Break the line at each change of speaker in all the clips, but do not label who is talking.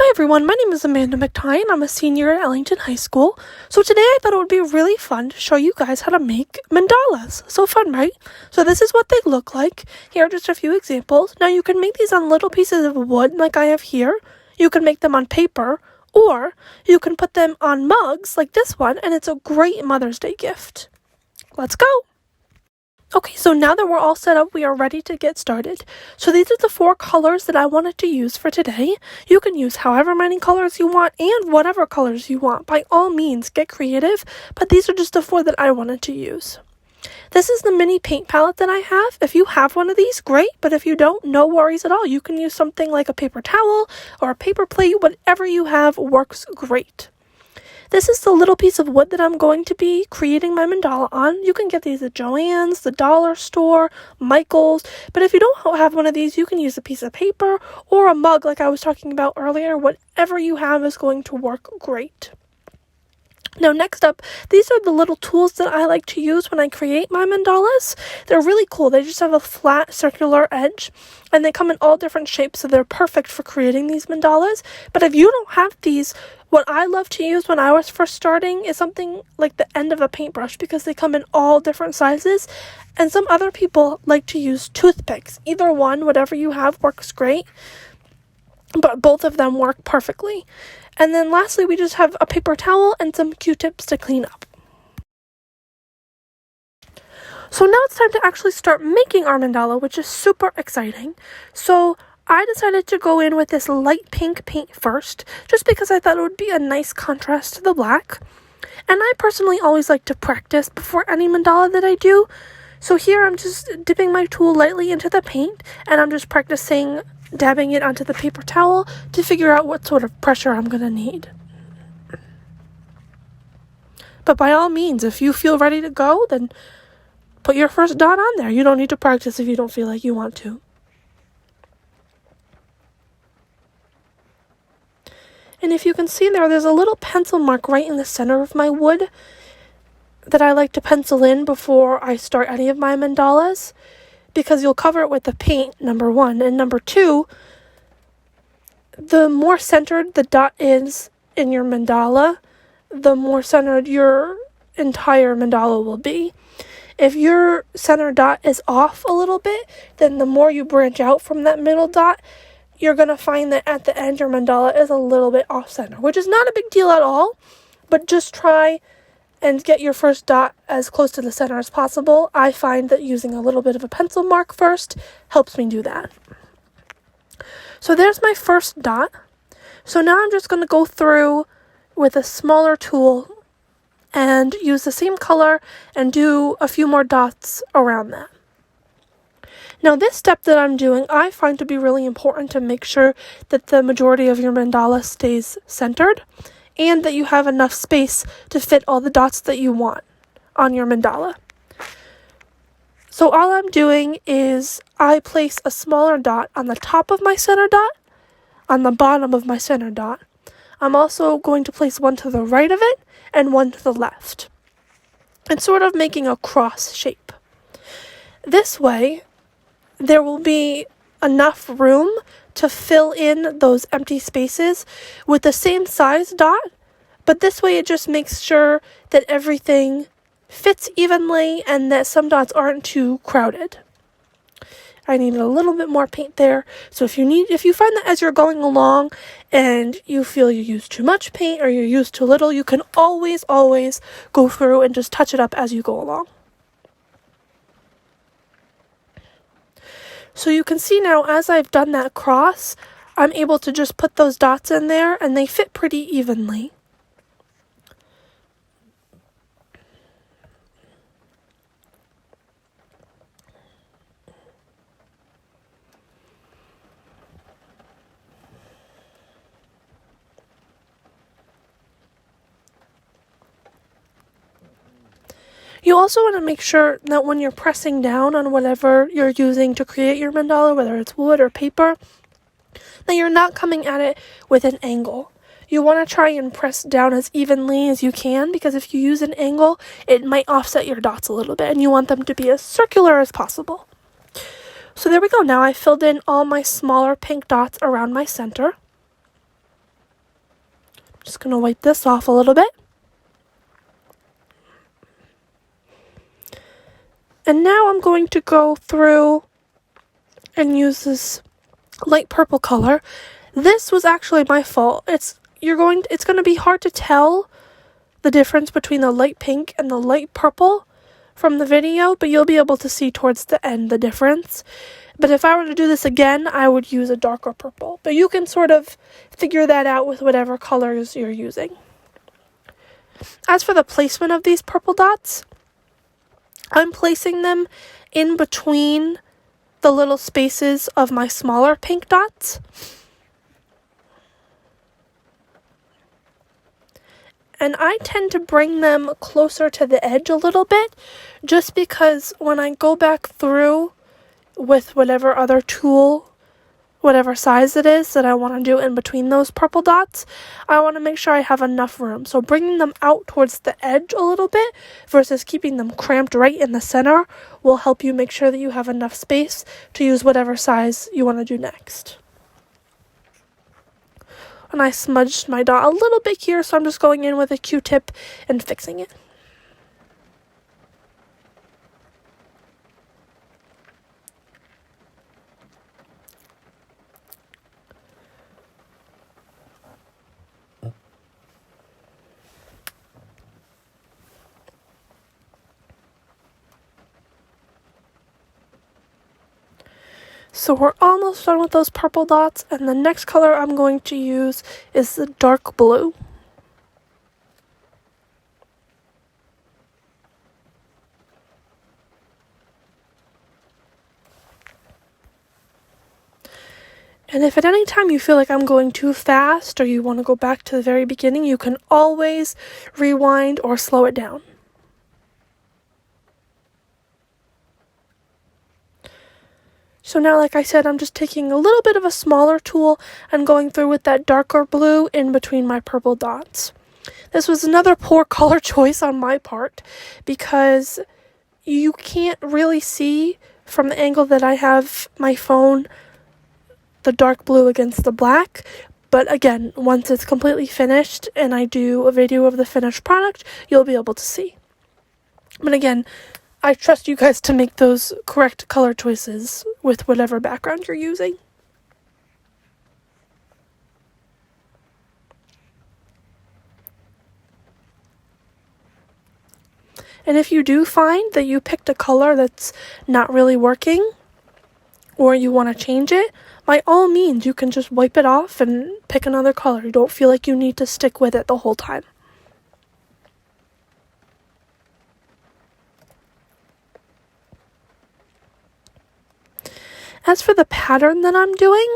Hi everyone, my name is Amanda McTye and I'm a senior at Ellington High School. So today I thought it would be really fun to show you guys how to make mandalas. So fun, right? So this is what they look like. Here are just a few examples. Now you can make these on little pieces of wood like I have here. You can make them on paper, or you can put them on mugs like this one, and it's a great Mother's Day gift. Let's go! Okay, so now that we're all set up, we are ready to get started. So these are the 4 colors that I wanted to use for today. You can use however many colors you want and whatever colors you want. By all means, get creative, but these are just the 4 that I wanted to use. This is the mini paint palette that I have. If you have one of these, great, but if you don't, no worries at all. You can use something like a paper towel or a paper plate. Whatever you have works great. This is the little piece of wood that I'm going to be creating my mandala on. You can get these at Joann's, the dollar store, Michael's, but if you don't have one of these, you can use a piece of paper or a mug like I was talking about earlier. Whatever you have is going to work great. Now next up, these are the little tools that I like to use when I create my mandalas. They're really cool. They just have a flat circular edge and they come in all different shapes, so they're perfect for creating these mandalas. But if you don't have these, what I love to use when I was first starting is something like the end of a paintbrush, because they come in all different sizes, and some other people like to use toothpicks. Either one, whatever you have, works great, but both of them work perfectly. And then lastly, we just have a paper towel and some Q-tips to clean up. So now it's time to actually start making our mandala, which is super exciting. So I decided to go in with this light pink paint first, just because I thought it would be a nice contrast to the black. And I personally always like to practice before any mandala that I do. So here I'm just dipping my tool lightly into the paint, and I'm just practicing dabbing it onto the paper towel to figure out what sort of pressure I'm going to need. But by all means, if you feel ready to go, then put your first dot on there. You don't need to practice if you don't feel like you want to. And if you can see there's a little pencil mark right in the center of my wood that I like to pencil in before I start any of my mandalas, because you'll cover it with the paint, number 1, and number 2, the more centered the dot is in your mandala, the more centered your entire mandala will be. If your center dot is off a little bit, then the more you branch out from that middle dot, you're going to find that at the end your mandala is a little bit off center, which is not a big deal at all, but just try and get your first dot as close to the center as possible. I find that using a little bit of a pencil mark first helps me do that. So there's my first dot. So now I'm just going to go through with a smaller tool and use the same color and do a few more dots around that. Now this step that I'm doing, I find to be really important to make sure that the majority of your mandala stays centered, and that you have enough space to fit all the dots that you want on your mandala. So all I'm doing is I place a smaller dot on the top of my center dot, on the bottom of my center dot. I'm also going to place one to the right of it and one to the left, and sort of making a cross shape. This way, there will be enough room to fill in those empty spaces with the same size dot, but this way it just makes sure that everything fits evenly and that some dots aren't too crowded. I needed a little bit more paint there, so if you find that as you're going along and you feel you use too much paint or you use too little, you can always go through and just touch it up as you go along. So you can see now, as I've done that cross, I'm able to just put those dots in there and they fit pretty evenly. You also want to make sure that when you're pressing down on whatever you're using to create your mandala, whether it's wood or paper, that you're not coming at it with an angle. You want to try and press down as evenly as you can, because if you use an angle, it might offset your dots a little bit, and you want them to be as circular as possible. So there we go. Now I filled in all my smaller pink dots around my center. Just going to wipe this off a little bit. And now I'm going to go through and use this light purple color. This was actually my fault. It's going to be hard to tell the difference between the light pink and the light purple from the video, but you'll be able to see towards the end the difference. But if I were to do this again, I would use a darker purple. But you can sort of figure that out with whatever colors you're using. As for the placement of these purple dots, I'm placing them in between the little spaces of my smaller pink dots. And I tend to bring them closer to the edge a little bit, just because when I go back through with whatever other tool, whatever size it is that I want to do in between those purple dots, I want to make sure I have enough room. So bringing them out towards the edge a little bit versus keeping them cramped right in the center will help you make sure that you have enough space to use whatever size you want to do next. And I smudged my dot a little bit here, so I'm just going in with a Q-tip and fixing it. So we're almost done with those purple dots, and the next color I'm going to use is the dark blue. And if at any time you feel like I'm going too fast or you want to go back to the very beginning, you can always rewind or slow it down. So now, like I said, I'm just taking a little bit of a smaller tool and going through with that darker blue in between my purple dots. This was another poor color choice on my part because you can't really see from the angle that I have my phone the dark blue against the black. But again, once it's completely finished and I do a video of the finished product, you'll be able to see. But again, I trust you guys to make those correct color choices with whatever background you're using. And if you do find that you picked a color that's not really working, or you want to change it, by all means, you can just wipe it off and pick another color. You don't feel like you need to stick with it the whole time. As for the pattern that I'm doing,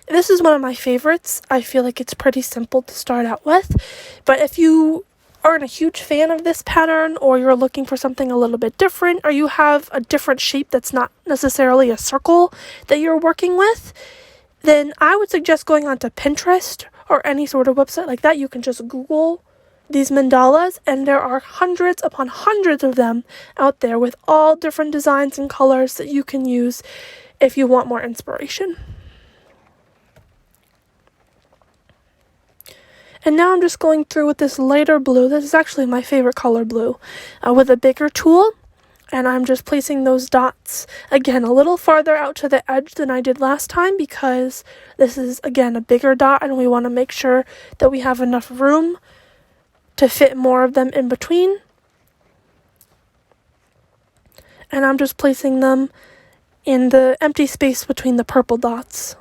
this is one of my favorites. I feel like it's pretty simple to start out with, but if you aren't a huge fan of this pattern, or you're looking for something a little bit different, or you have a different shape that's not necessarily a circle that you're working with, then I would suggest going onto Pinterest or any sort of website like that. You can just Google these mandalas, and there are hundreds upon hundreds of them out there with all different designs and colors that you can use if you want more inspiration. And now I'm just going through with this lighter blue. This is actually my favorite color, blue, with a bigger tool. And I'm just placing those dots, again, a little farther out to the edge than I did last time, because this is, again, a bigger dot, and we want to make sure that we have enough room to fit more of them in between. And I'm just placing them in the empty space between the purple dots.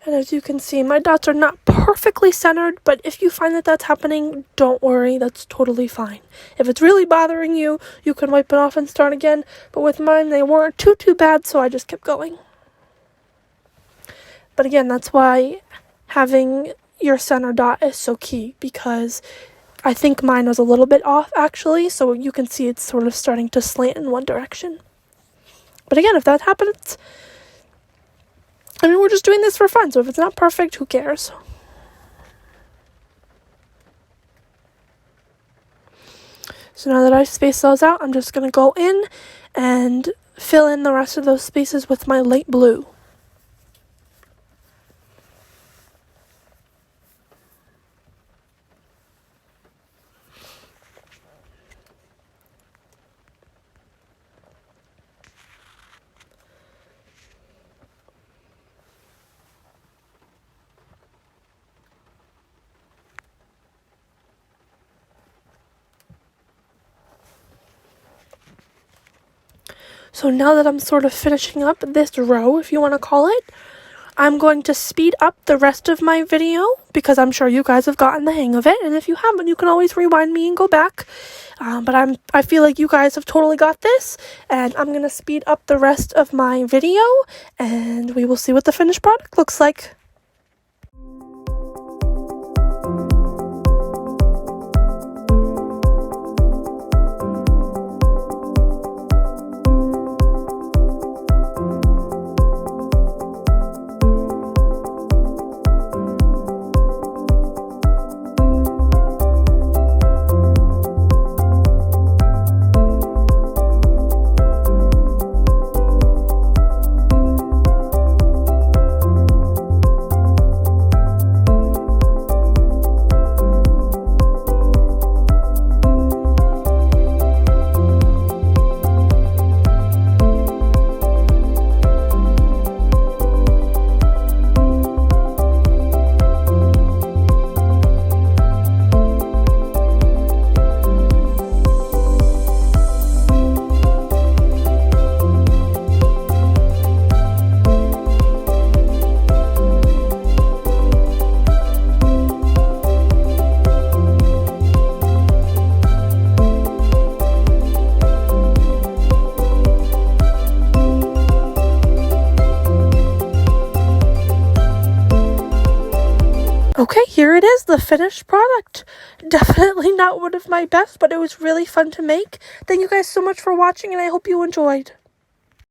And as you can see, my dots are not perfectly centered, but if you find that that's happening, don't worry, that's totally fine. If it's really bothering you, you can wipe it off and start again, but with mine, they weren't too bad, so I just kept going. But again, that's why having your center dot is so key, because I think mine was a little bit off, actually, so you can see it's sort of starting to slant in one direction. But again, if that happens, I mean, we're just doing this for fun, so if it's not perfect, who cares? So now that I've spaced those out, I'm just going to go in and fill in the rest of those spaces with my light blue. So now that I'm sort of finishing up this row, if you want to call it, I'm going to speed up the rest of my video because I'm sure you guys have gotten the hang of it. And if you haven't, you can always rewind me and go back. But I feel like you guys have totally got this, and I'm going to speed up the rest of my video, and we will see what the finished product looks like. Okay, here it is, the finished product. Definitely not one of my best, but it was really fun to make. Thank you guys so much for watching, and I hope you enjoyed.